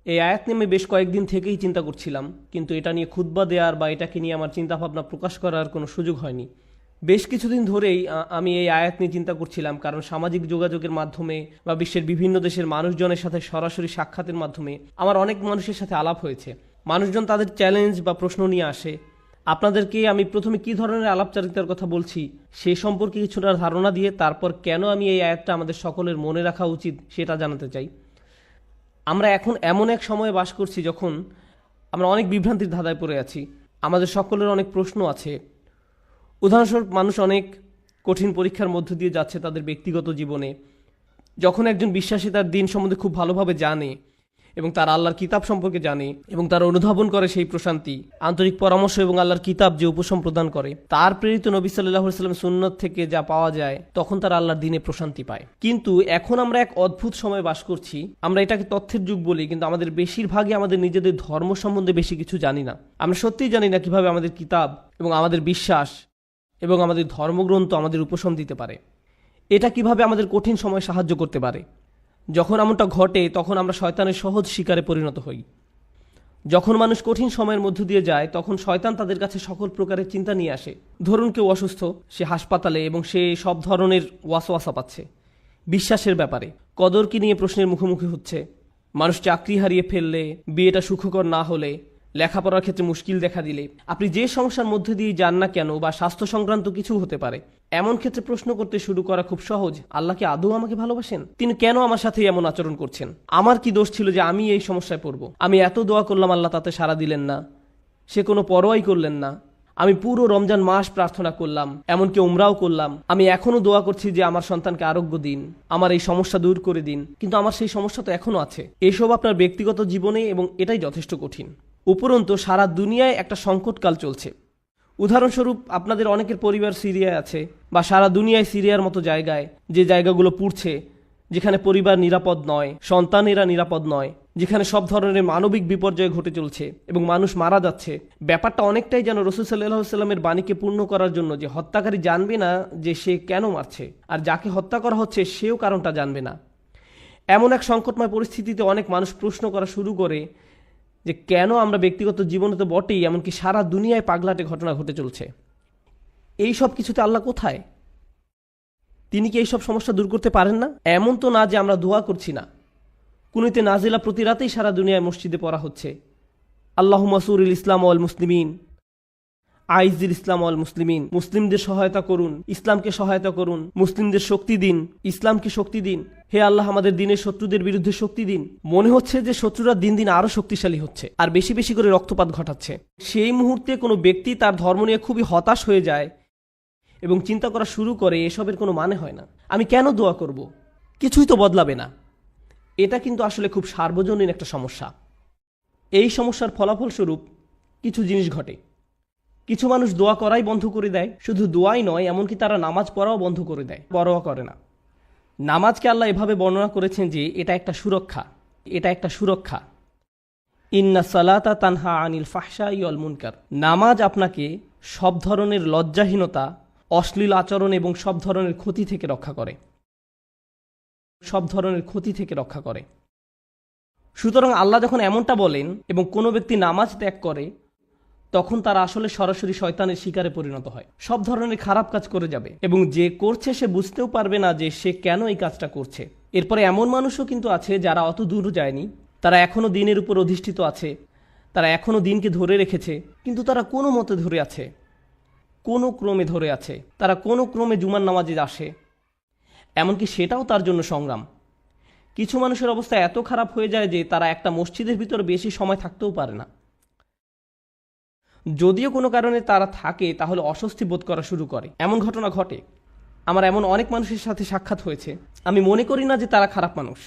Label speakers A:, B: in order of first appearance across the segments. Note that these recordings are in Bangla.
A: এই আয়াত নিয়ে আমি বেশ কয়েকদিন থেকেই চিন্তা করছিলাম, কিন্তু এটা নিয়ে খুতবা দেওয়ার বা এটাকে নিয়ে আমার চিন্তাভাবনা প্রকাশ করার কোনো সুযোগ হয়নি। বেশ কিছুদিন ধরেই আমি এই আয়াত নিয়ে চিন্তা করছিলাম, কারণ সামাজিক যোগাযোগের মাধ্যমে বা বিশ্বের বিভিন্ন দেশের মানুষজনের সাথে সরাসরি সাক্ষাতের মাধ্যমে আমার অনেক মানুষের সাথে আলাপ হয়েছে। মানুষজন তাদের চ্যালেঞ্জ বা প্রশ্ন নিয়ে আসে। আপনাদেরকে আমি প্রথমে কী ধরনের আলাপচারিতার কথা বলছি সে সম্পর্কে কিছুটা ধারণা দিয়ে তারপর কেন আমি এই আয়াতটা আমাদের সকলের মনে রাখা উচিত সেটা জানাতে চাই। আমরা এখন এমন এক সময়ে বাস করছি যখন আমরা অনেক বিভ্রান্তির ধাঁধায় পড়ে আছি। আমাদের সকলের অনেক প্রশ্ন আছে। উদাহরণস্বরূপ, মানুষ অনেক কঠিন পরীক্ষার মধ্য দিয়ে যাচ্ছে তাদের ব্যক্তিগত জীবনে। যখন একজন বিশ্বাসী তার দিন সম্বন্ধে খুব ভালোভাবে জানে এবং তার আল্লাহর কিতাব সম্পর্কে জানে এবং তার অনুধাবন করে সেই প্রশান্তি, আন্তরিক পরামর্শ এবং আল্লাহর কিতাব যে উপশম প্রদান করে, তার প্রেরিত নবী সাল্লাল্লাহু আলাইহি ওয়াসাল্লাম সুন্নত থেকে যা পাওয়া যায়, তখন তার আল্লাহর দিনে প্রশান্তি পায়। কিন্তু এখন আমরা এক অদ্ভুত সময় বাস করছি। আমরা এটাকে তথ্যের যুগ বলি, কিন্তু আমাদের বেশিরভাগই আমাদের নিজেদের ধর্ম সম্বন্ধে বেশি কিছু জানি না। আমরা সত্যিই জানি না কিভাবে আমাদের কিতাব এবং আমাদের বিশ্বাস এবং আমাদের ধর্মগ্রন্থ আমাদের উপশম দিতে পারে। এটা কিভাবে আমাদের কঠিন সময় সাহায্য করতে পারে। যখন এমনটা ঘটে তখন আমরা শয়তানের সহজ শিকারে পরিণত হই। যখন মানুষ কঠিন সময়ের মধ্য দিয়ে যায় তখন শয়তান তাদের কাছে সকল প্রকারের চিন্তা নিয়ে আসে। ধরুন কেউ অসুস্থ, সে হাসপাতালে এবং সে সব ধরনের ওয়াসওয়াসা পাচ্ছে বিশ্বাসের ব্যাপারে। কদরকে নিয়ে প্রশ্নের মুখোমুখি হচ্ছে। মানুষ চাকরি হারিয়ে ফেললে, বিয়েটা সুখকর না হলে, লেখাপড়ার ক্ষেত্রে মুশকিল দেখা দিলে, আপনি যে সমস্যার মধ্যে দিয়ে যান না কেন, বা স্বাস্থ্য সংক্রান্ত কিছু হতে পারে, এমন ক্ষেত্রে প্রশ্ন করতে শুরু করা খুব সহজ। আল্লাহ কি আদৌ আমাকে ভালোবাসেন? তিনি কেন আমার সাথে এমন আচরণ করছেন? আমার কি দোষ ছিল যে আমি এই সমস্যায় পড়ব? আমি এত দোয়া করলাম, আল্লাহ তাতে সাড়া দিলেন না, সে কোনো পরোয়াই করলেন না। আমি পুরো রমজান মাস প্রার্থনা করলাম, এমনকি উমরাও করলাম। আমি এখনো দোয়া করছি যে আমার সন্তানকে আরোগ্য দিন, আমার এই সমস্যা দূর করে দিন, কিন্তু আমার সেই সমস্যা তো এখনো আছে। এসব আপনার ব্যক্তিগত জীবনে, এবং এটাই যথেষ্ট কঠিন। উপরন্তু সারা দুনিয়ায় একটা সংকটকাল চলছে। উদাহরণস্বরূপ, আপনাদের অনেকের পরিবার সিরিয়ায় আছে, বা সারা দুনিয়ায় সিরিয়ার মতো জায়গায়, যে জায়গাগুলো পুড়ছে, যেখানে পরিবার নিরাপদ নয়, সন্তানেরা নিরাপদ নয়, যেখানে সব ধরনের মানবিক বিপর্যয় ঘটে চলছে এবং মানুষ মারা যাচ্ছে। ব্যাপারটা অনেকটাই যেন রাসূল সাল্লাল্লাহু আলাইহি ওয়াসাল্লামের বাণীকে পূর্ণ করার জন্য, যে হত্যাকারী জানবে না যে সে কেন মারছে, আর যাকে হত্যা করা হচ্ছে সেও কারণটা জানবে না। এমন এক সংকটময় পরিস্থিতিতে অনেক মানুষ প্রশ্ন করা শুরু করে যে কেন আমরা ব্যক্তিগত জীবনে তো বটেই, এমনকি সারা দুনিয়ায় পাগলাটে ঘটনা ঘটে চলছে। এই সব কিছুতে আল্লাহ কোথায়? তিনি কি এইসব সমস্যা দূর করতে পারেন না? এমন তো না যে আমরা দোয়া করছি না। কুনুতে নাজিলা প্রতি রাতেই সারা দুনিয়ায় মসজিদে পড়া হচ্ছে, আল্লাহুম্মা সুরিল ইসলাম ওয়াল মুসলিমিন, আইজিল ইসলাম ওয়াল মুসলিমিন। মুসলিমদের সহায়তা করুন, ইসলামকে সহায়তা করুন, মুসলিমদের শক্তি দিন, ইসলামকে শক্তি দিন। হে আল্লাহ, আমাদের দিনের শত্রুদের বিরুদ্ধে শক্তি দিন। মনে হচ্ছে যে শত্রুরা দিন দিন আরো শক্তিশালী হচ্ছে আর বেশি বেশি করে রক্তপাত ঘটাচ্ছে। সেই মুহূর্তে কোনো ব্যক্তি তার ধর্ম নিয়ে খুবই হতাশ হয়ে যায় এবং চিন্তা করা শুরু করে এসবের কোনো মানে হয় না, আমি কেন দোয়া করব, কিছুই তো বদলাবে না। এটা কিন্তু আসলে খুব সার্বজনীন একটা সমস্যা। এই সমস্যার ফলাফলস্বরূপ কিছু জিনিস ঘটে। কিছু মানুষ দোয়া করাই বন্ধ করে দেয়। শুধু দোয়াই নয়, এমনকি তারা নামাজ পড়াও বন্ধ করে দেয়, পরোয়া করে না। নামাজকে আল্লাহ এভাবে বর্ণনা করেছেন যে এটা একটা সুরক্ষা, এটা একটা সুরক্ষা। ইন্না সালাতা তানহা আনিল ফাহশাই ওয়াল মুনকার। নামাজ আপনাকে সব ধরনের লজ্জাহীনতা, অশ্লীল আচরণ এবং সব ধরনের ক্ষতি থেকে রক্ষা করে, সব ধরনের ক্ষতি থেকে রক্ষা করে। সুতরাং আল্লাহ যখন এমনটা বলেন এবং কোনো ব্যক্তি নামাজ ত্যাগ করে, তখন তারা আসলে সরাসরি শয়তানের শিকারে পরিণত হয়, সব ধরনের খারাপ কাজ করে যাবে এবং যে করছে সে বুঝতেও পারবে না যে সে কেন এই কাজটা করছে। এরপরে এমন মানুষও কিন্তু আছে যারা অত দূর যায়নি, তারা এখনও দিনের উপর অধিষ্ঠিত আছে, তারা এখনও দিনকে ধরে রেখেছে, কিন্তু তারা কোনো মতে ধরে আছে, কোনো ক্রমে ধরে আছে, তারা কোনো ক্রমে জুমার নামাজে আসে, এমনকি সেটাও তার জন্য সংগ্রাম। কিছু মানুষের অবস্থা এত খারাপ হয়ে যায় যে তারা একটা মসজিদের ভিতর বেশি সময় থাকতেও পারে না। যদিও কোনো কারণে তারা থাকে, তাহলে অস্বস্তি বোধ করা শুরু করে। এমন ঘটনা ঘটে। আমার এমন অনেক মানুষের সাথে সাক্ষাৎ হয়েছে। আমি মনে করি না যে তারা খারাপ মানুষ।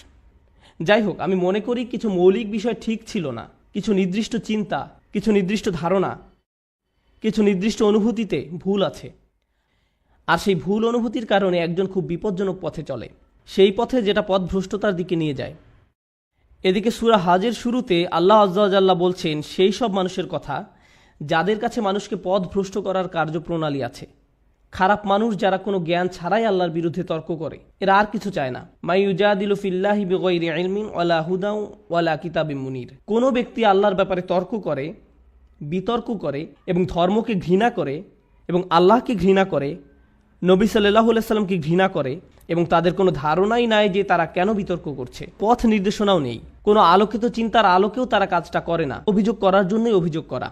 A: যাই হোক, আমি মনে করি কিছু মৌলিক বিষয় ঠিক ছিল না, কিছু নির্দিষ্ট চিন্তা, কিছু নির্দিষ্ট ধারণা, কিছু নির্দিষ্ট অনুভূতিতে ভুল আছে। আর সেই ভুল অনুভূতির কারণে একজন খুব বিপজ্জনক পথে চলে, সেই পথে যেটা পথভ্রষ্টতার দিকে নিয়ে যায়। এদিকে সূরা হাজের শুরুতে আল্লাহ আযজা ওয়া জাল্লা বলছেন সেই সব মানুষের কথা যাদের কাছে মানুষকে পথভ্রষ্ট করার কার্যপ্রণালী আছে, খারাপ মানুষ যারা কোনো জ্ঞান ছাড়াই আল্লাহর বিরুদ্ধে তর্ক করে, এরা আর কিছু চায় না। মাই ইউজাদিলু ফিল্লাহি বিগাইরি ইলমিন ওয়ালা হুদাও ওয়ালা কিতাবিম মুনির। কোনো ব্যক্তি আল্লাহর ব্যাপারে তর্ক করে, বিতর্ক করে এবং ধর্মকে ঘৃণা করে এবং আল্লাহকে ঘৃণা করে, নবী সাল্লাল্লাহু আলাইহি সাল্লামকে ঘৃণা করে এবং তাদের কোনো ধারণাই নাই যে তারা কেন বিতর্ক করছে, পথ নির্দেশনাও নেই, কোনো আলোকিত চিন্তার আলোকেও তারা কাজটা করে না, অভিযোগ করার জন্যই অভিযোগ করা।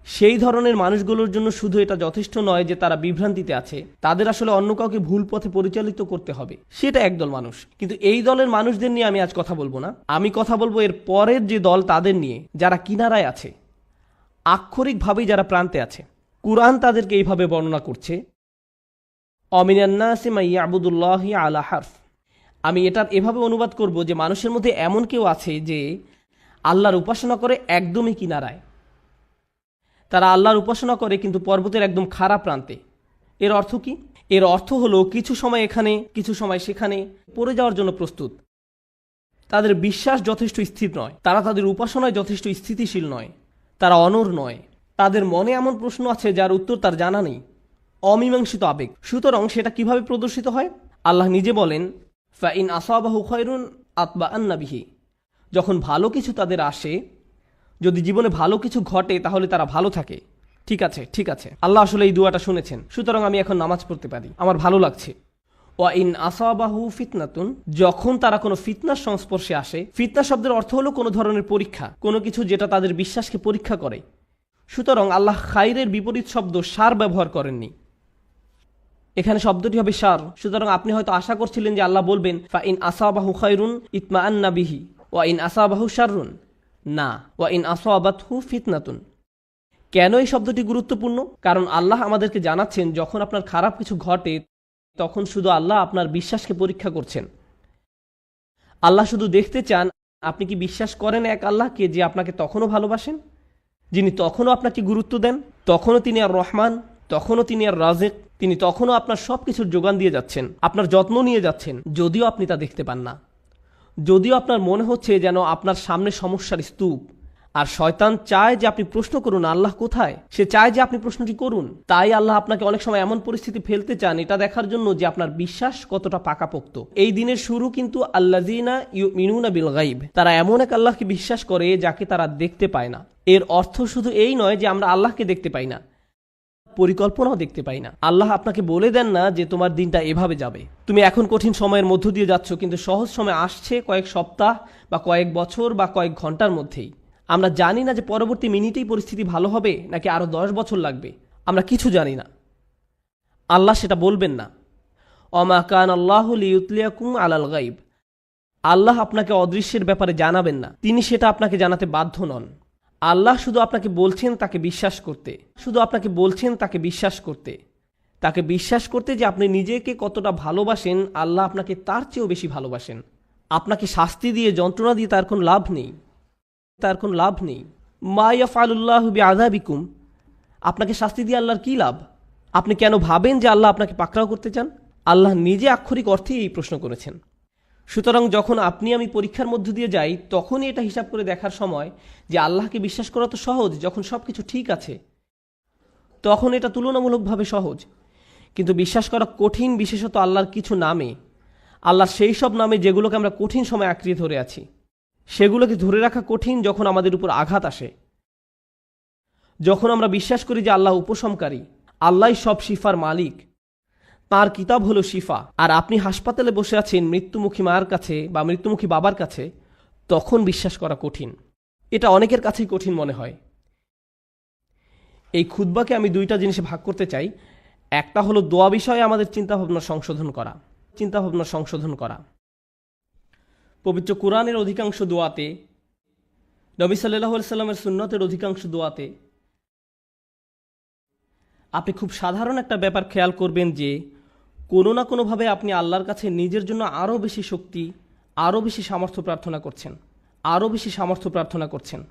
A: সেই ধরনের মানুষগুলোর জন্য শুধু এটা যথেষ্ট নয় যে তারা বিভ্রান্তিতে আছে, তাদের আসলে অন্য কাউকে ভুল পথে পরিচালিত করতে হবে। সেটা একদল মানুষ। কিন্তু এই দলের মানুষদের নিয়ে আমি আজ কথা বলবো না। আমি কথা বলবো এর পরের যে দল, তাদের নিয়ে, যারা কিনারায় আছে, আক্ষরিকভাবেই যারা প্রান্তে আছে। কুরআন তাদেরকে এইভাবে বর্ণনা করছে, অমিনান নাসি মান ইয়াবুদুল্লাহি আলা হারফ। আমি এটার এভাবে অনুবাদ করব যে মানুষের মধ্যে এমন কেউ আছে যে আল্লাহর উপাসনা করে একদমই কিনারায়। তারা আল্লাহর উপাসনা করে কিন্তু পর্বতের একদম খারাপ প্রান্তে। এর অর্থ কি? এর অর্থ হলো কিছু সময় এখানে, কিছু সময় সেখানে পড়ে যাওয়ার জন্য প্রস্তুত। তাদের বিশ্বাস যথেষ্ট স্থির নয়, তারা তাদের উপাসনায় যথেষ্ট স্থিতিশীল নয়, তারা অনড় নয়। তাদের মনে এমন প্রশ্ন আছে যার উত্তর তার জানা নেই, অমীমাংসিত আবেগ। সুতরাং সেটা কিভাবে প্রদর্শিত হয়? আল্লাহ নিজে বলেন, ফাইন আসাবাহু খায়রুন আতবাআন্না বিহি। যখন ভালো কিছু তাদের আসে, যদি জীবনে ভালো কিছু ঘটে, তাহলে তারা ভালো থাকে। ঠিক আছে, ঠিক আছে, আল্লাহ আসলে এই দুয়াটা শুনেছেন, সুতরাং আমি এখন নামাজ পড়তে পারি, আমার ভালো লাগছে। ওয়া ইন আসাবাহু ফিতনাতুন, যখন তারা কোনো ফিতনার সংস্পর্শে আসে। ফিতনা শব্দের অর্থ হলো কোনো ধরনের পরীক্ষা, কোনো কিছু যেটা তাদের বিশ্বাসকে পরীক্ষা করে। সুতরাং আল্লাহ খাইরের বিপরীত শব্দ শার ব্যবহার করেননি, এখানে শব্দটি হবে শার। সুতরাং আপনি হয়তো আশা করছিলেন যে আল্লাহ বলবেন ফা ইন আসাবাহু খায়রুন ইতমাআন্না বিহি ওয়া ইন আসাবাহু শাররুন। না, ওয়া ইন আসাবাতহু ফিতনাতুন। কেন এই শব্দটি গুরুত্বপূর্ণ? কারণ আল্লাহ আমাদেরকে জানাচ্ছেন, যখন আপনার খারাপ কিছু ঘটে, তখন শুধু আল্লাহ আপনার বিশ্বাসকে পরীক্ষা করছেন। আল্লাহ শুধু দেখতে চান আপনি কি বিশ্বাস করেন এক আল্লাহকে যে আপনাকে তখনও ভালোবাসেন, যিনি তখনও আপনাকে গুরুত্ব দেন, তখনও তিনি আর রহমান, তখনও তিনি আর রাজেক, তিনি তখনও আপনার সব কিছুর যোগান দিয়ে যাচ্ছেন, আপনার যত্ন নিয়ে যাচ্ছেন, যদিও আপনি তা দেখতে পান না, যদিও আপনার মনে হচ্ছে যেন আপনার সামনে সমস্যার স্তূপ। আর শয়তান চায় যে আপনি প্রশ্ন করুন আল্লাহ কোথায়, সে চায় যে আপনি প্রশ্নটি করুন। তাই আল্লাহ আপনাকে অনেক সময় এমন পরিস্থিতি ফেলতে চান, এটা দেখার জন্য যে আপনার বিশ্বাস কতটা পাকাপোক্ত। এই দিনের শুরু কিন্তু আল্লাযিনা ইউমিনুনা বিল গায়ব, তারা এমন এক আল্লাহকে বিশ্বাস করে যাকে তারা দেখতে পায় না। এর অর্থ শুধু এই নয় যে আমরা আল্লাহকে দেখতে পাই না, পরিকল্পনাও দেখতে পাই না। আল্লাহ আপনাকে বলে দেন না যে তোমার দিনটা এভাবে যাবে, তুমি এখন কঠিন সময়ের মধ্য দিয়ে যাচ্ছ, কিন্তু সহজ সময় আসছে কয়েক সপ্তাহ বা কয়েক বছর বা কয়েক ঘন্টার মধ্যেই। আমরা জানি না যে পরবর্তী মিনিটেই পরিস্থিতি ভালো হবে নাকি আরো 10 বছর লাগবে, আমরা কিছু জানি না। আল্লাহ সেটা বলবেন না। ওমা কান আল্লাহু লিইউতলিয়াকুম আলাল গায়ব, আল্লাহ আপনাকে অদৃশ্যের ব্যাপারে জানাবেন না, তিনি সেটা আপনাকে জানাতে বাধ্য নন। আল্লাহ শুধু আপনাকে বলছেন তাকে বিশ্বাস করতে, শুধু আপনাকে বলছেন তাকে বিশ্বাস করতে, তাকে বিশ্বাস করতে যে আপনি নিজেকে কতটা ভালোবাসেন, আল্লাহ আপনাকে তার চেয়েও বেশি ভালোবাসেন। আপনাকে শাস্তি দিয়ে, যন্ত্রণা দিয়ে তার কোনো লাভ নেই, তার কোনো লাভ নেই। মা ইয়াফআলুল্লাহু বিআযাবিকুম, আপনাকে শাস্তি দিয়ে আল্লাহর কী লাভ? আপনি কেন ভাবেন যে আল্লাহ আপনাকে পাকড়াও করতে চান? আল্লাহ নিজে আক্ষরিক অর্থেই এই প্রশ্ন করেছেন। সুতরাং যখন আপনি আমি পরীক্ষার মধ্য দিয়ে যাই, তখনই এটা হিসাব করে দেখার সময় যে আল্লাহকে বিশ্বাস করা তো সহজ, যখন সব কিছু ঠিক আছে তখন এটা তুলনামূলকভাবে সহজ। কিন্তু বিশ্বাস করা কঠিন, বিশেষত আল্লাহর কিছু নামে, আল্লাহর সেই সব নামে যেগুলোকে আমরা কঠিন সময় আঁকড়িয়ে ধরে আছি। সেগুলোকে ধরে রাখা কঠিন যখন আমাদের উপর আঘাত আসে, যখন আমরা বিশ্বাস করি যে আল্লাহ উপশমকারী, আল্লাহই সব শিফার মালিক, তার কিতাব হলো শিফা, আর আপনি হাসপাতালে বসে আছেন মৃত্যুমুখী মায়ের কাছে বা মৃত্যুমুখী বাবার কাছে, তখন বিশ্বাস করা কঠিন। এটা অনেকের কাছেই কঠিন মনে হয়। এই খুতবাকে আমি দুইটা জিনিসে ভাগ করতে চাই। একটা হলো দোয়া বিষয়ে আমাদের চিন্তাভাবনা সংশোধন করা। পবিত্র কুরআনের অধিকাংশ দোয়াতে, নবী সাল্লাল্লাহু আলাইহি সাল্লামের সুন্নতের অধিকাংশ দোয়াতে আপনি খুব সাধারণ একটা ব্যাপার খেয়াল করবেন যে কোনো না কোনোভাবে আপনি আল্লাহর কাছে নিজের জন্য আরও বেশি শক্তি, আরও বেশি সামর্থ্য প্রার্থনা করছেন।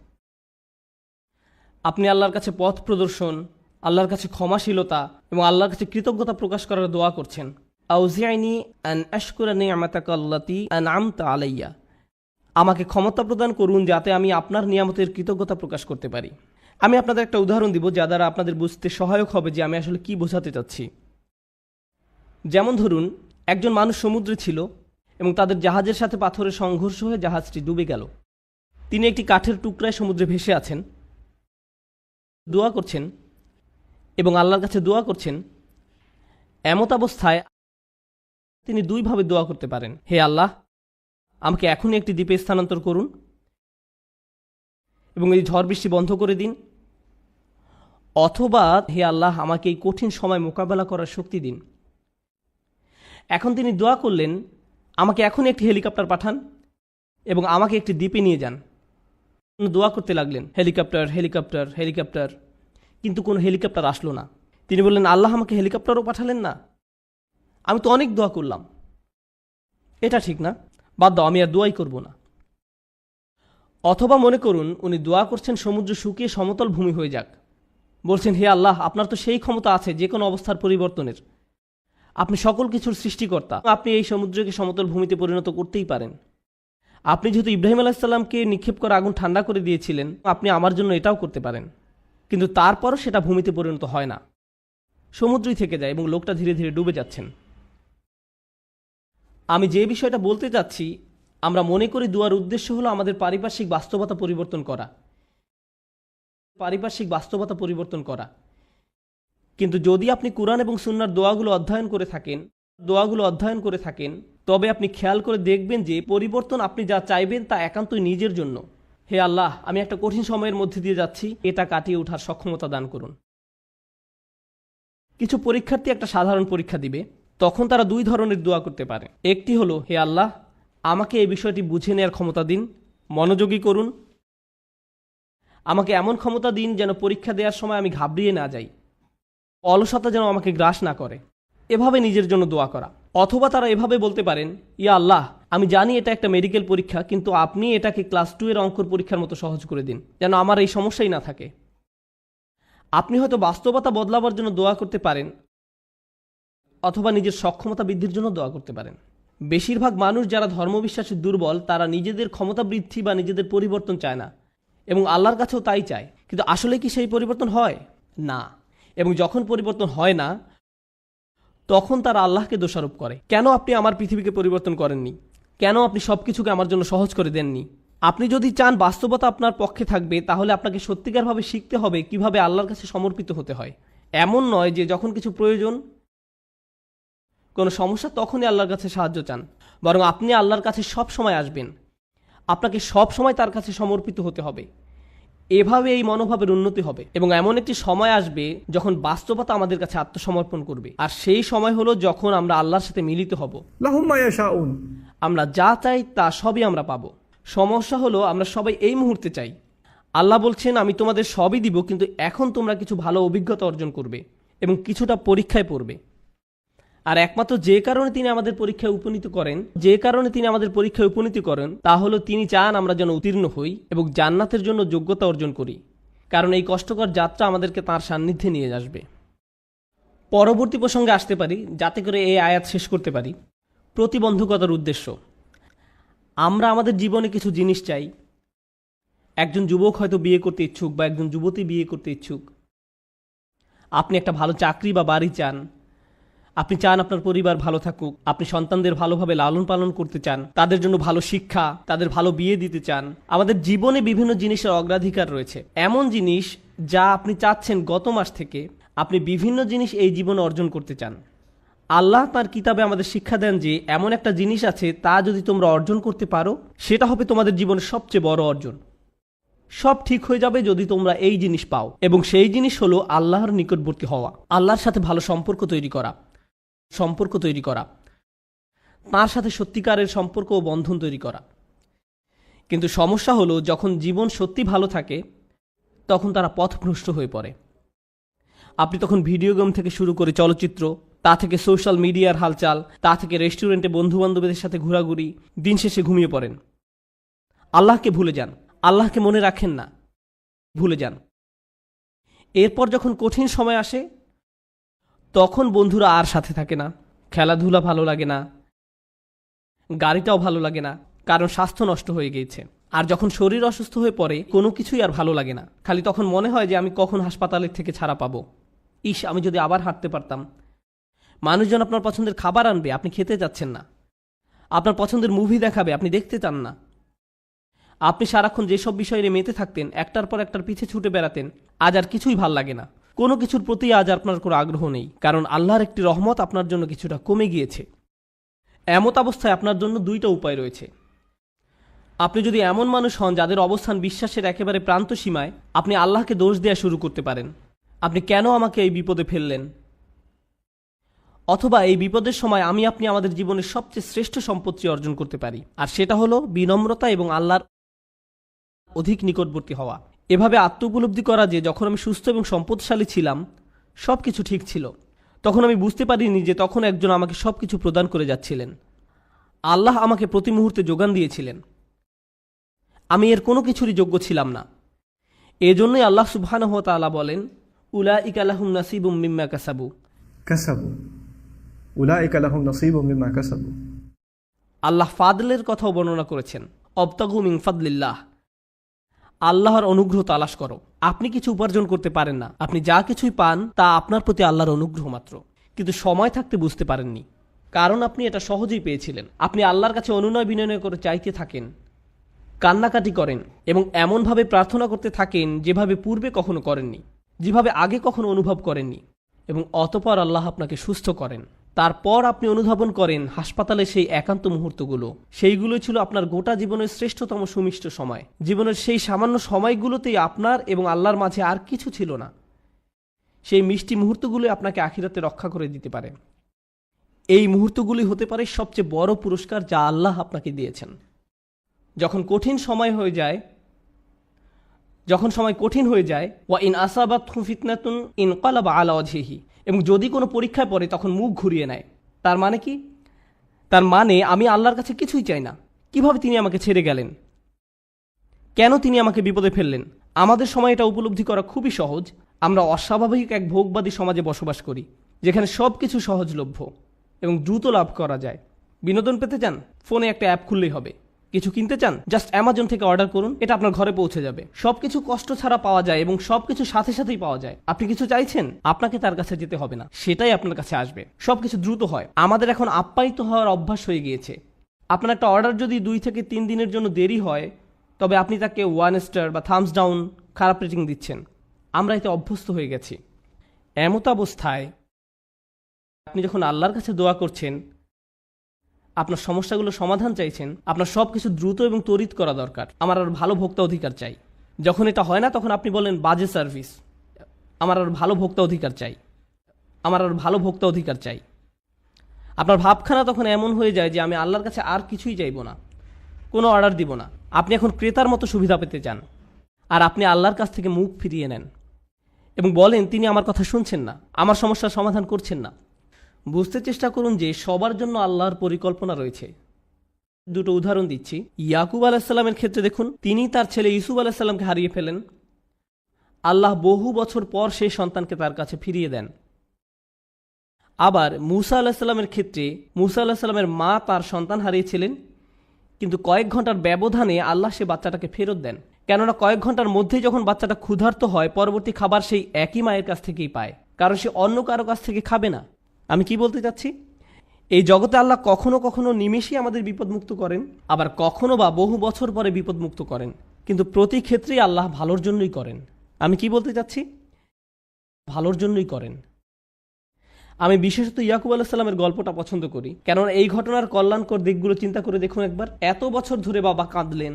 A: আপনি আল্লাহর কাছে পথ প্রদর্শন, আল্লাহর কাছে ক্ষমাশীলতা এবং আল্লাহর কাছে কৃতজ্ঞতা প্রকাশ করার দোয়া করছেন। আউজিআনি আন আশকুরা নি'মাতাকা আল্লাতী আন'আমতা আলাইয়া, আমাকে ক্ষমতা প্রদান করুন যাতে আমি আপনার নিয়ামতের কৃতজ্ঞতা প্রকাশ করতে পারি। আমি আপনাদের একটা উদাহরণ দিব যা দ্বারা আপনাদের বুঝতে সহায়ক হবে যে আমি আসলে কি বোঝাতে চাচ্ছি। যেমন ধরুন, একজন মানুষ সমুদ্রে ছিল এবং তাদের জাহাজের সাথে পাথরের সংঘর্ষ হয়ে জাহাজটি ডুবে গেল। তিনি একটি কাঠের টুকরায় সমুদ্রে ভেসে আছেন, দোয়া করছেন এবং আল্লাহর কাছে দোয়া করছেন। এমত অবস্থায় তিনি দুইভাবে দোয়া করতে পারেন: হে আল্লাহ, আমাকে এখনই একটি দ্বীপে স্থানান্তর করুন এবং এই ঝড় বৃষ্টি বন্ধ করে দিন, অথবা হে আল্লাহ, আমাকে এই কঠিন সময় মোকাবেলা করার শক্তি দিন। এখন তিনি দোয়া করলেন, আমাকে এখনই একটি হেলিকপ্টার পাঠান এবং আমাকে একটি দ্বীপে নিয়ে যান। দোয়া করতে লাগলেন, হেলিকপ্টার হেলিকপ্টার হেলিকপ্টার, কিন্তু কোনো হেলিকপ্টার আসলো না। তিনি বললেন, আল্লাহ, আমাকে হেলিকপ্টারও পাঠালেন না, আমি তো অনেক দোয়া করলাম, এটা ঠিক না, বাদ দাও, আমি আর দোয়াই করব না। অথবা মনে করুন, উনি দোয়া করছেন সমুদ্র শুকিয়ে সমতল ভূমি হয়ে যাক, বলছেন, হে আল্লাহ, আপনার তো সেই ক্ষমতা আছে যে কোনো অবস্থার পরিবর্তনের, আপনি সকল কিছুর সৃষ্টিকর্তা, আপনি এই সমুদ্রকে সমতল ভূমিতে পরিণত করতেই পারেন। আপনি যেহেতু ইব্রাহিম আলাইহিসসালামকে নিক্ষেপ করে আগুন ঠান্ডা করে দিয়েছিলেন, আপনি আমার জন্য এটাও করতে পারেন। কিন্তু তারপরও সেটা ভূমিতে পরিণত হয় না, সমুদ্রই থেকে যায় এবং লোকটা ধীরে ধীরে ডুবে যাচ্ছেন। আমি যে বিষয়টা বলতে চাচ্ছি, আমরা মনে করি দোয়ার উদ্দেশ্য হলো আমাদের পারিপার্শ্বিক বাস্তবতা পরিবর্তন করা। কিন্তু যদি আপনি কুরআন এবং সুন্নাহর দোয়াগুলো অধ্যয়ন করে থাকেন, তবে আপনি খেয়াল করে দেখবেন যে পরিবর্তন আপনি যা চাইবেন তা একান্তই নিজের জন্য। হে আল্লাহ, আমি একটা কঠিন সময়ের মধ্যে দিয়ে যাচ্ছি, এটা কাটিয়ে ওঠার সক্ষমতা দান করুন। কিছু পরীক্ষার্থী একটা সাধারণ পরীক্ষা দিবে, তখন তারা দুই ধরনের দোয়া করতে পারে। একটি হলো, হে আল্লাহ, আমাকে এই বিষয়টি বুঝে নেওয়ার ক্ষমতা দিন, মনোযোগী করুন, আমাকে এমন ক্ষমতা দিন যেন পরীক্ষা দেওয়ার সময় আমি ঘাবড়িয়ে না যাই, অলসতা যেন আমাকে গ্রাস না করে, এভাবে নিজের জন্য দোয়া করা। অথবা তারা এভাবে বলতে পারেন, ইয়া আল্লাহ, আমি জানি এটা একটা মেডিকেল পরীক্ষা, কিন্তু আপনি এটাকে ক্লাস 2 এর অঙ্কর পরীক্ষার মতো সহজ করে দিন, যেন আমার এই সমস্যাই না থাকে। আপনি হয়তো বাস্তবতা বদলাবার জন্য দোয়া করতে পারেন, অথবা নিজের সক্ষমতা বৃদ্ধির জন্য দোয়া করতে পারেন। বেশিরভাগ মানুষ যারা ধর্মবিশ্বাসে দুর্বল, তারা নিজেদের ক্ষমতা বৃদ্ধি বা নিজেদের পরিবর্তন চায় না, এবং আল্লাহর কাছেও তাই চায়। কিন্তু আসলে কি সেই পরিবর্তন হয় না? এবং যখন পরিবর্তন হয় না, তখন তারা আল্লাহকে দোষারোপ করে, কেন আপনি আমার পৃথিবীকে পরিবর্তন করেননি, কেন আপনি সব কিছুকে আমার জন্য সহজ করে দেননি। আপনি যদি চান বাস্তবতা আপনার পক্ষে থাকবে, তাহলে আপনাকে সত্যিকারভাবে শিখতে হবে কিভাবে আল্লাহর কাছে সমর্পিত হতে হয়। এমন নয় যে যখন কিছু প্রয়োজন, কোনো সমস্যা, তখনই আল্লাহর কাছে সাহায্য চান, বরং আপনি আল্লাহর কাছে সব সময় আসবেন, আপনাকে সব সময় তার কাছে সমর্পিত হতে হবে। এভাবে এই মনোভাবের উন্নতি হবে এবং এমন একটি সময় আসবে যখন বাস্তবতা আমাদের কাছে আত্মসমর্পণ করবে, আর সেই সময় হলো যখন আমরা আল্লাহর সাথে মিলিত হব।
B: লাহুম মা ইয়াশাউন,
A: আমরা যা চাই তা সবই আমরা পাবো। সমস্যা হলো আমরা সবাই এই মুহূর্তে চাই। আল্লাহ বলছেন, আমি তোমাদের সবই দিব, কিন্তু এখন তোমরা কিছু ভালো অভিজ্ঞতা অর্জন করবে এবং কিছুটা পরীক্ষায় পড়বে। আর একমাত্র যে কারণে তিনি আমাদের পরীক্ষায় উপনীত করেন তা হলো তিনি চান আমরা যেন উত্তীর্ণ হই এবং জান্নাতের জন্য যোগ্যতা অর্জন করি, কারণ এই কষ্টকর যাত্রা আমাদেরকে তাঁর সান্নিধ্যে নিয়ে আসবে। পরবর্তী প্রসঙ্গে আসতে পারি, যাতে করে এই আয়াত শেষ করতে পারি। প্রতিবন্ধকতার উদ্দেশ্য। আমরা আমাদের জীবনে কিছু জিনিস চাই। একজন যুবক হয়তো বিয়ে করতে ইচ্ছুক বা একজন যুবতী বিয়ে করতে ইচ্ছুক। আপনি একটা ভালো চাকরি বা বাড়ি চান, আপনি চান আপনার পরিবার ভালো থাকুক, আপনি সন্তানদের ভালোভাবে লালন পালন করতে চান, তাদের জন্য ভালো শিক্ষা, তাদের ভালো বিয়ে দিতে চান। আমাদের জীবনে বিভিন্ন জিনিসের অগ্রাধিকার রয়েছে, এমন জিনিস যা আপনি চাচ্ছেন গত মাস থেকে। আপনি বিভিন্ন জিনিস এই জীবনে অর্জন করতে চান। আল্লাহ তার কিতাবে আমাদের শিক্ষা দেন যে এমন একটা জিনিস আছে, তা যদি তোমরা অর্জন করতে পারো, সেটা হবে তোমাদের জীবনের সবচেয়ে বড় অর্জন। সব ঠিক হয়ে যাবে যদি তোমরা এই জিনিস পাও, এবং সেই জিনিস হলো আল্লাহর নিকটবর্তী হওয়া, আল্লাহর সাথে ভালো সম্পর্ক তৈরি করা, তার সাথে সত্যিকারের সম্পর্ক ও বন্ধন তৈরি করা। কিন্তু সমস্যা হলো, যখন জীবন সত্যি ভালো থাকে, তখন তারা পথভ্রষ্ট হয়ে পড়ে। আপনি তখন ভিডিও গেম থেকে শুরু করে চলচ্চিত্র, তা থেকে সোশ্যাল মিডিয়ার হালচাল, তা থেকে রেস্টুরেন্টে বন্ধুবান্ধবদের সাথে ঘোরাঘুরি, দিন শেষে ঘুমিয়ে পড়েন। আল্লাহকে ভুলে যান, আল্লাহকে মনে রাখেন না, ভুলে যান। এরপর যখন কঠিন সময় আসে, তখন বন্ধুরা আর সাথে থাকে না, খেলাধুলা ভালো লাগে না, গাড়িটাও ভালো লাগে না, কারণ স্বাস্থ্য নষ্ট হয়ে গিয়েছে। আর যখন শরীর অসুস্থ হয়ে পড়ে, কোনো কিছুই আর ভালো লাগে না, খালি তখন মনে হয় যে আমি কখন হাসপাতালের থেকে ছাড়া পাবো। ইস, আমি যদি আবার হাঁটতে পারতাম, মানুষজন আপনার পছন্দের খাবার আনবে, আপনি খেতে যাচ্ছেন না। আপনার পছন্দের মুভি দেখাবে, আপনি দেখতে চান না। আপনি সারাক্ষণ যেসব বিষয়ে মেতে থাকতেন, একটার পর একটার পিছে ছুটে বেড়াতেন, আজ আর কিছুই ভাল লাগে না। কোনো কিছুর প্রতি আজ আপনার কোনো আগ্রহ নেই, কারণ আল্লাহর একটি রহমত আপনার জন্য কিছুটা কমে গিয়েছে। এমত অবস্থায় আপনার জন্য দুইটা উপায় রয়েছে। আপনি যদি এমন মানুষ হন যাদের অবস্থান বিশ্বাসের একেবারে প্রান্ত সীমায়, আপনি আল্লাহকে দোষ দেওয়া শুরু করতে পারেন, আপনি কেন আমাকে এই বিপদে ফেললেন। অথবা এই বিপদের সময় আপনি আমাদের জীবনের সবচেয়ে শ্রেষ্ঠ সম্পত্তি অর্জন করতে পারি, আর সেটা হলো বিনম্রতা এবং আল্লাহর অধিক নিকটবর্তী হওয়া। এভাবে আত্ম উপলব্ধি করা যে যখন আমি সুস্থ এবং সম্পদশালী ছিলাম, সব কিছু ঠিক ছিল, তখন আমি বুঝতে পারিনি যে তখন একজন আমাকে সব কিছু প্রদান করে যাচ্ছিলেন। আল্লাহ আমাকে প্রতি মুহূর্তে যোগান দিয়েছিলেন। আমি এর কোনো কিছুরই যোগ্য ছিলাম না। এজন্যই আল্লাহ সুবহানাহু ওয়া তাআলা বলেন, উলাইকা লাহুম নাসিবুম মিম্মা কাসাবু।
B: উলাইকা লাহুম নাসিবুম মিম্মা কাসাবু।
A: আল্লাহ ফাদলের কথাও বর্ণনা করেছেন, অবতাগু মিন ফাদলিল্লাহ। আল্লাহর অনুগ্রহ তালাশ করো। আপনি কিছু উপার্জন করতে পারেন না, আপনি যা কিছুই পান তা আপনার প্রতি আল্লাহর অনুগ্রহ মাত্র। কিন্তু সময় থাকতে বুঝতে পারেননি, কারণ আপনি এটা সহজেই পেয়েছিলেন। আপনি আল্লাহর কাছে অনুনয় বিনয় করে চাইতে থাকেন, কান্নাকাটি করেন এবং এমনভাবে প্রার্থনা করতে থাকেন যেভাবে পূর্বে কখনো করেননি, যেভাবে আগে কখনো অনুভব করেননি, এবং অতঃপর আল্লাহ আপনাকে সুস্থ করেন। তারপর আপনি অনুধাবন করেন হাসপাতালে সেই একান্ত মুহূর্তগুলো, সেইগুলো ছিল আপনার গোটা জীবনের শ্রেষ্ঠতম সুমিষ্ট সময়। জীবনের সেই সামান্য সময়গুলোতেই আপনার এবং আল্লাহর মাঝে আর কিছু ছিল না। সেই মিষ্টি মুহূর্তগুলো আপনাকে আখিরাতে রক্ষা করে দিতে পারে। এই মুহূর্তগুলি হতে পারে সবচেয়ে বড় পুরস্কার যা আল্লাহ আপনাকে দিয়েছেন। যখন সময় কঠিন হয়ে যায়, ওয়া ইন আসাবাতহু ফিতনাতুন ইনকালাবা আলা ওয়াজহিহি, এবং যদি কোনো পরীক্ষায় পড়ে তখন মুখ ঘুরিয়ে নেয়। তার মানে কি? তার মানে আমি আল্লাহর কাছে কিছুই চাই না। কিভাবে তিনি আমাকে ছেড়ে গেলেন? কেন তিনি আমাকে বিপদে ফেললেন? আমাদের সময় এটা উপলব্ধি করা খুবই সহজ। আমরা অস্বাভাবিক এক ভোগবাদী সমাজে বসবাস করি, যেখানে সব কিছু সহজলভ্য এবং দ্রুত লাভ করা যায়। বিনোদন পেতে চান? ফোনে একটা অ্যাপ খুললেই হবে। কিছু কিনতে চান? জাস্ট অ্যামাজন থেকে অর্ডার করুন, এটা আপনার ঘরে পৌঁছে যাবে। সবকিছু কষ্ট ছাড়া পাওয়া যায় এবং সবকিছু সাথে সাথেই পাওয়া যায়। আপনি কিছু চাইছেন, আপনাকে তার কাছে যেতে হবে না, সেটাই আপনার কাছে আসবে। সবকিছু দ্রুত হয়। আমাদের এখন আপ্যায়িত হওয়ার অভ্যাস হয়ে গিয়েছে। আপনার একটা অর্ডার যদি 2 থেকে 3 দিনের জন্য দেরি হয়, তবে আপনি তাকে 1 স্টার বা থামস ডাউন খারাপ রেটিং দিচ্ছেন। আমরা এতে অভ্যস্ত হয়ে গেছি। এমত অবস্থায় আপনি যখন আল্লাহর কাছে দোয়া করছেন, আপনার সমস্যাগুলো সমাধান চাইছেন, আপনার সব কিছু দ্রুত এবং ত্বরিত করা দরকার। আমার আর ভালো ভোক্তা অধিকার চাই। যখন এটা হয় না, তখন আপনি বলেন বাজে সার্ভিস। আমার আর ভালো ভোক্তা অধিকার চাই, আমার আর ভালো ভোক্তা অধিকার চাই। আপনার ভাবখানা তখন এমন হয়ে যায় যে আমি আল্লাহর কাছে আর কিছুই চাইব না, কোনো অর্ডার দিব না। আপনি এখন ক্রেতার মতো সুবিধা পেতে চান, আর আপনি আল্লাহর কাছ থেকে মুখ ফিরিয়ে নেন এবং বলেন তিনি আমার কথা শুনছেন না, আমার সমস্যার সমাধান করছেন না। বুঝতে চেষ্টা করুন যে সবার জন্য আল্লাহর পরিকল্পনা রয়েছে। দুটো উদাহরণ দিচ্ছি। ইয়াকুব আলাইসাল্লামের ক্ষেত্রে দেখুন, তিনি তার ছেলে ইউসুফ আলাইসাল্লামকে হারিয়ে ফেলেন। আল্লাহ বহু বছর পর সেই সন্তানকে তার কাছে ফিরিয়ে দেন। আবার মুসা আলাহিসাল্লামের ক্ষেত্রে মুসা আলাহিসাল্লামের মা তার সন্তান হারিয়েছিলেন, কিন্তু কয়েক ঘন্টার ব্যবধানে আল্লাহ সে বাচ্চাটাকে ফেরত দেন। কেননা কয়েক ঘন্টার মধ্যেই যখন বাচ্চাটা ক্ষুধার্ত হয়, পরবর্তী খাবার সেই একই মায়ের কাছ থেকেই পায়, কারণ সে অন্য কারো কাছ থেকে খাবে না। আমি কি বলতে চাচ্ছি? এই জগতে আল্লাহ কখনো কখনো নিমেষেই আমাদের বিপদমুক্ত করেন, আবার কখনো বা বহু বছর পরে বিপদমুক্ত করেন, কিন্তু প্রতি ক্ষেত্রেই আল্লাহ ভালোর জন্যই করেন। আমি কি বলতে চাচ্ছি? ভালোর জন্যই করেন। আমি বিশেষত ইয়াকুব আলাইসাল্লামের গল্পটা পছন্দ করি, কেননা এই ঘটনার কল্যাণকর দিকগুলো চিন্তা করে দেখুন একবার। এত বছর ধরে বাবা কাঁদলেন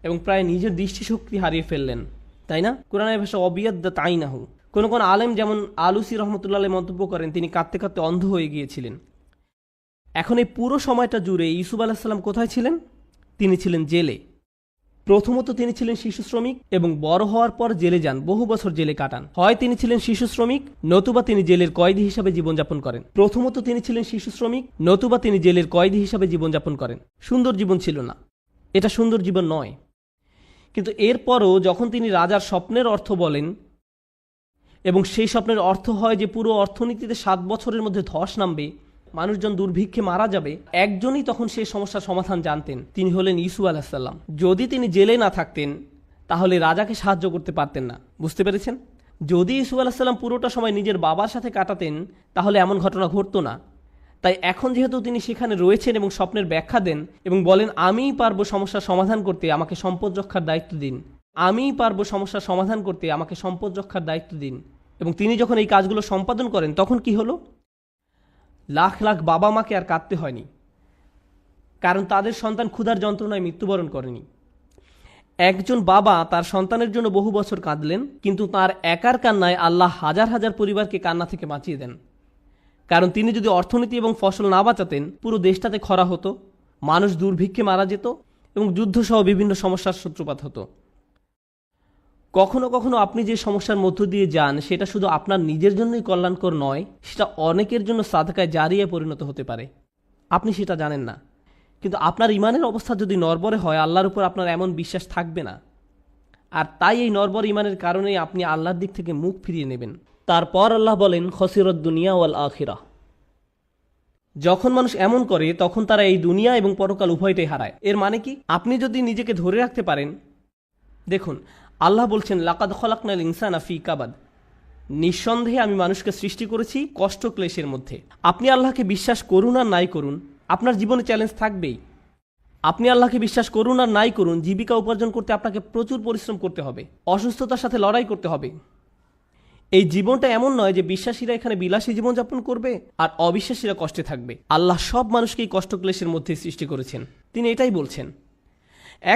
A: এবং প্রায় নিজের দৃষ্টিশক্তি হারিয়ে ফেললেন, তাই না? কোরআনের ভাষা অবিয়াদ্দা তাই না হু। কোন আলেম যেমন আলুসি রহমতুল্লাহ মন্তব্য করেন তিনি কাঁদতে কাঁদতে অন্ধ হয়ে গিয়েছিলেন। এখন এই পুরো সময়টা জুড়ে ইউসুফ আলাহিসাল্লাম কোথায় ছিলেন? তিনি ছিলেন জেলে। প্রথমত তিনি ছিলেন শিশু শ্রমিক এবং বড় হওয়ার পর জেলে যান, বহু বছর জেলে কাটান। হয় তিনি ছিলেন শিশু শ্রমিক, নতুবা তিনি জেলের কয়েদি হিসাবে জীবনযাপন করেন। প্রথমত তিনি ছিলেন শিশু শ্রমিক, নতুবা তিনি জেলের কয়েদি হিসাবে জীবনযাপন করেন। সুন্দর জীবন ছিল না, এটা সুন্দর জীবন নয়। কিন্তু এরপরও যখন তিনি রাজার স্বপ্নের অর্থ বলেন এবং সেই স্বপ্নের অর্থ হয় যে পুরো অর্থনীতিতে 7 বছরের মধ্যে ধস নামবে, মানুষজন দুর্ভিক্ষে মারা যাবে, একজনই তখন সেই সমস্যার সমাধান জানতেন, তিনি হলেন ইউসুফ আলাইহিসসালাম। যদি তিনি জেলে না থাকতেন তাহলে রাজাকে সাহায্য করতে পারতেন না। বুঝতে পেরেছেন? যদি ইউসুফ আলাইহিস সালাম পুরোটা সময় নিজের বাবার সাথে কাটাতেন তাহলে এমন ঘটনা ঘটতো না। তাই এখন যেহেতু তিনি সেখানে রয়েছেন এবং স্বপ্নের ব্যাখ্যা দেন এবং বলেন আমিই পারবো সমস্যার সমাধান করতে, আমাকে সম্পদ রক্ষার দায়িত্ব দিন, আমিই পারবো সমস্যার সমাধান করতে, আমাকে সম্পদ রক্ষার দায়িত্ব দিন, এবং তিনি যখন এই কাজগুলো সম্পাদন করেন তখন কি হলো? লাখ লাখ বাবা মাকে আর কাঁদতে হয়নি, কারণ তাদের সন্তান ক্ষুধার যন্ত্রণায় মৃত্যুবরণ করেনি। একজন বাবা তার সন্তানের জন্য বহু বছর কাঁদলেন, কিন্তু তার একার কান্নায় আল্লাহ হাজার হাজার পরিবারকে কান্না থেকে বাঁচিয়ে দেন। কারণ তিনি যদি অর্থনীতি এবং ফসল না বাঁচাতেন, পুরো দেশটাতে খরা হতো, মানুষ দুর্ভিক্ষে মারা যেত এবং যুদ্ধসহ বিভিন্ন সমস্যার সূত্রপাত হতো। কখনো কখনো আপনি যে সমস্যার মধ্য দিয়ে যান সেটা শুধু আপনার নিজের জন্যই কল্যাণকর নয়, সেটা অনেকের জন্য সাদকায় জারিয়া পরিণত হতে পারে। আপনি সেটা জানেন না, কিন্তু আপনার ইমানের অবস্থা যদি নড়বড়ে হয়, আল্লাহর উপর আপনার এমন বিশ্বাস থাকবে না। আর তাই এই নড়বড়ে ইমানের কারণেই আপনি আল্লাহর দিক থেকে মুখ ফিরিয়ে নেবেন। তারপর আল্লাহ বলেন খসিরত দুনিয়া ওয়াল আখিরা। যখন মানুষ এমন করে তখন তারা এই দুনিয়া এবং পরকাল উভয়টাই হারায়। এর মানে কি? আপনি যদি নিজেকে ধরে রাখতে পারেন, দেখুন আল্লাহ বলছেন লাকাদ খলাকনাল ইনসানা ফি কাবাদ, নিঃসন্দেহে আমি মানুষকে সৃষ্টি করেছি কষ্ট ক্লেশের মধ্যে। আপনি আল্লাহকে বিশ্বাস করুন আর নাই করুন, আপনার জীবনে চ্যালেঞ্জ থাকবেই। আপনি আল্লাহকে বিশ্বাস করুন আর নাই করুন, জীবিকা উপার্জন করতে আপনাকে প্রচুর পরিশ্রম করতে হবে, অসুস্থতার সাথে লড়াই করতে হবে। এই জীবনটা এমন নয় যে বিশ্বাসীরা এখানে বিলাসী জীবনযাপন করবে আর অবিশ্বাসীরা কষ্টে থাকবে। আল্লাহ সব মানুষকেই কষ্ট ক্লেশের মধ্যে সৃষ্টি করেছেন, তিনি এটাই বলছেন।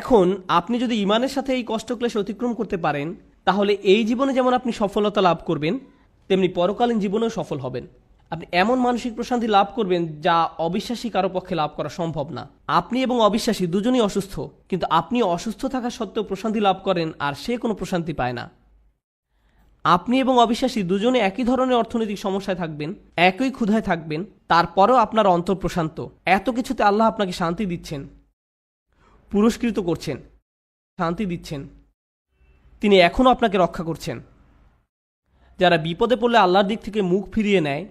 A: এখন আপনি যদি ইমানের সাথে এই কষ্ট ক্লেশ অতিক্রম করতে পারেন, তাহলে এই জীবনে যেমন আপনি সফলতা লাভ করবেন, তেমনি পরকালীন জীবনেও সফল হবেন। আপনি এমন মানসিক প্রশান্তি লাভ করবেন যা অবিশ্বাসী কারো পক্ষে লাভ করা সম্ভব না। আপনি এবং অবিশ্বাসী দুজনই অসুস্থ, কিন্তু আপনি অসুস্থ থাকা সত্ত্বেও প্রশান্তি লাভ করেন আর সে কোনো প্রশান্তি পায় না। আপনি এবং অবিশ্বাসী দুজনে একই ধরনের অর্থনৈতিক সমস্যায় থাকবেন, একই ক্ষুধায় থাকবেন, তারপরেও আপনার অন্তর প্রশান্ত। এত কিছুতে আল্লাহ আপনাকে শান্তি দিচ্ছেন, পুরস্কৃত করছেন, শান্তি দিচ্ছেন। তিনি এখনও আপনাকে রক্ষা করছেন। যারা বিপদে পড়লে আল্লাহর দিক থেকে মুখ ফিরিয়ে নেয়,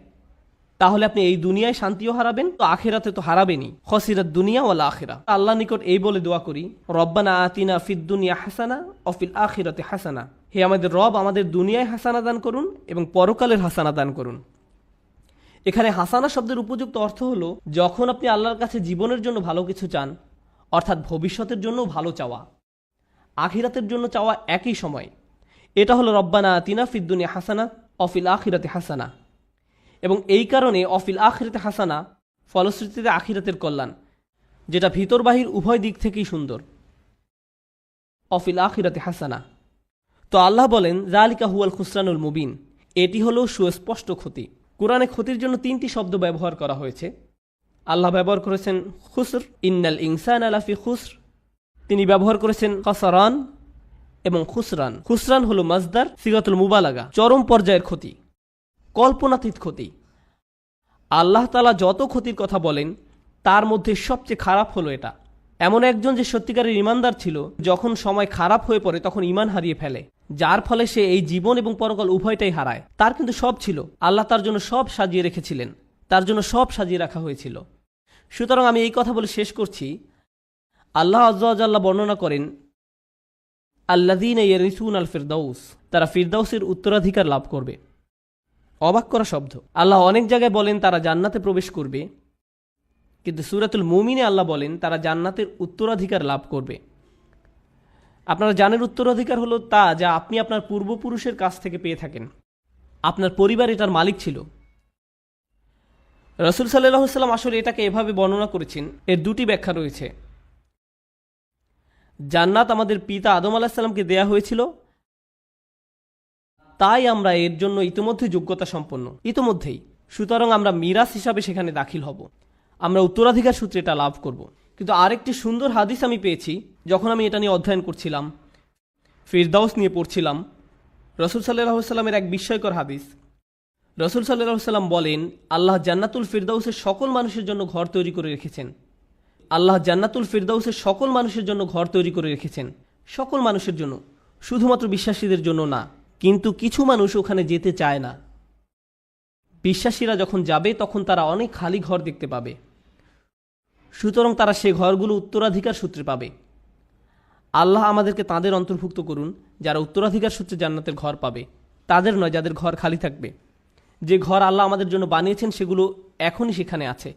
A: তাহলে আপনি এই দুনিয়ায় শান্তিও হারাবেন, তো আখিরাতে তো হারাবেনই। খসিরাত দুনিয়া ওয়াল আখিরা। আল্লাহর নিকট এই বলে দোয়া করি, রব্বানা আতিনা ফিদ দুনিয়া হাসানা ও ফিল আখিরাতে হাসানা। হে আমাদের রব, আমাদের দুনিয়ায় হাসানা দান করুন এবং পরকালের হাসানা দান করুন। এখানে হাসানা শব্দের উপযুক্ত অর্থ হলো যখন আপনি আল্লাহর কাছে জীবনের জন্য ভালো কিছু চান, অর্থাৎ ভবিষ্যতের জন্য ভালো চাওয়া, আখিরাতের জন্য চাওয়া একই সময়। এটা হলো রব্বানা আতিনা ফিদ দুনিয়া হাসানা ও ফিল আখিরাতে হাসানা। এবং এই কারণে অফিল আখিরাতে হাসানা, ফলশ্রুতিতে আখিরাতের কল্যাণ, যেটা ভিতর বাহির উভয় দিক থেকেই সুন্দর। অফিল আখিরাতে হাসানা। তো আল্লাহ বলেন যালিকা হুয়াল খুসরানুল মুবিন, এটি হলো সুস্পষ্ট ক্ষতি। কোরআনে ক্ষতির জন্য 3টি শব্দ ব্যবহার করা হয়েছে। আল্লাহ ব্যবহার করেছেন খুসর, ইন্নাল ইনসানা লাফি খুসর। তিনি ব্যবহার করেছেন খাসারান এবং খুসরান। খুসরান হলো মাজদার সিগাতুল মুবালাগা, চরম পর্যায়ের ক্ষতি, কল্পনাতীত ক্ষতি। আল্লাহ তাআলা যত ক্ষতির কথা বলেন তার মধ্যে সবচেয়ে খারাপ হলো এটা। এমন একজন যে সত্যিকারের ইমানদার ছিল, যখন সময় খারাপ হয়ে পড়ে তখন ইমান হারিয়ে ফেলে, যার ফলে সে এই জীবন এবং পরকাল উভয়টাই হারায়। তার কিন্তু সব ছিল, আল্লাহ তার জন্য সব সাজিয়ে রেখেছিলেন, তার জন্য সব সাজিয়ে রাখা হয়েছিল। সুতরাং আমি এই কথা বলে শেষ করছি। আল্লাহ আযজা ওয়া জাল্লা বর্ণনা করেন আল্লাযীনা ইয়ারিসুনাল ফিরদাউস, তারা ফিরদাউসের উত্তরাধিকার লাভ করবে। অবাক করা শব্দ। আল্লাহ অনেক জায়গায় বলেন তারা জান্নাতে প্রবেশ করবে, কিন্তু সূরাতুল মুমিনে আল্লাহ বলেন তারা জান্নাতের উত্তরাধিকার লাভ করবে। আপনারা জানেন উত্তরাধিকার হলো তা যা আপনি আপনার পূর্বপুরুষের কাছ থেকে পেয়ে থাকেন। আপনার পরিবার এটার মালিক ছিল। রাসূল সাল্লাল্লাহু আলাইহি ওয়াসাল্লাম আসলে এটাকে এভাবে বর্ণনা করেছেন। এর 2টি ব্যাখ্যা রয়েছে। জান্নাত আমাদের পিতা আদম আলাইহিস সালামকে দেয়া হয়েছিল, তাই আমরা এর জন্য ইতিমধ্যেই যোগ্যতা সম্পন্ন, ইতিমধ্যেই। সুতরাং আমরা মিরাস হিসাবে সেখানে দাখিল হব, আমরা উত্তরাধিকার সূত্রে এটা লাভ করব। কিন্তু আরেকটি সুন্দর হাদিস আমি পেয়েছি যখন আমি এটা নিয়ে অধ্যয়ন করছিলাম, ফিরদাউস নিয়ে পড়ছিলাম। রাসূল সাল্লাল্লাহু আলাইহি ওয়াসাল্লামের এক বিস্ময়কর হাদিস। রাসূল সাল্লাল্লাহু আলাইহি ওয়াসাল্লাম বলেন আল্লাহ জান্নাতুল ফিরদাউসের সকল মানুষের জন্য ঘর তৈরি করে রেখেছেন। আল্লাহ জান্নাতুল ফিরদাউসের সকল মানুষের জন্য ঘর তৈরি করে রেখেছেন, সকল মানুষের জন্য, শুধুমাত্র বিশ্বাসীদের জন্য না। কিন্তু কিছু মানুষ ওখানে যেতে চায় না। বিশ্বাসীরা যখন যাবে তখন তারা অনেক খালি ঘর দেখতে পাবে, সুতরাং তারা সে ঘরগুলো উত্তরাধিকার সূত্রে পাবে। আল্লাহ আমাদেরকে তাদের অন্তর্ভুক্ত করুন যারা উত্তরাধিকার সূত্রে জান্নাতের ঘর পাবে। তাদের নয় যাদের ঘর খালি থাকবে। যে ঘর আল্লাহ আমাদের জন্য বানিয়েছেন সেগুলো এখনই সেখানে আছে।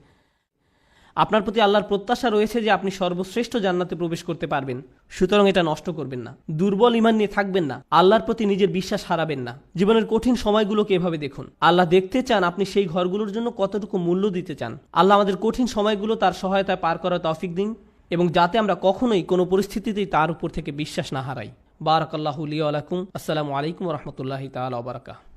A: আপনার প্রতি আল্লাহর প্রত্যাশা রয়েছে যে আপনি সর্বশ্রেষ্ঠ জান্নাতে প্রবেশ করতে পারবেন, সুতরাং এটা নষ্ট করবেন না। দুর্বল ঈমান নিয়ে থাকবেন না, আল্লাহর প্রতি নিজের বিশ্বাস হারাবেন না। জীবনের কঠিন সময়গুলোকে এভাবে দেখুন, আল্লাহ দেখতে চান আপনি সেই ঘরগুলোর জন্য কতটুকু মূল্য দিতে চান। আল্লাহ আমাদের কঠিন সময়গুলো তার সহায়তায় পার করার তৌফিক দিন, এবং যাতে আমরা কখনোই কোনো পরিস্থিতিতেই তার উপর থেকে বিশ্বাস না হারাই। বারাকাল্লাহু লি ওয়া লাকুম। আসসালামু আলাইকুম ওয়া রাহমাতুল্লাহি তাআলা ওয়া বারাকাতুহু।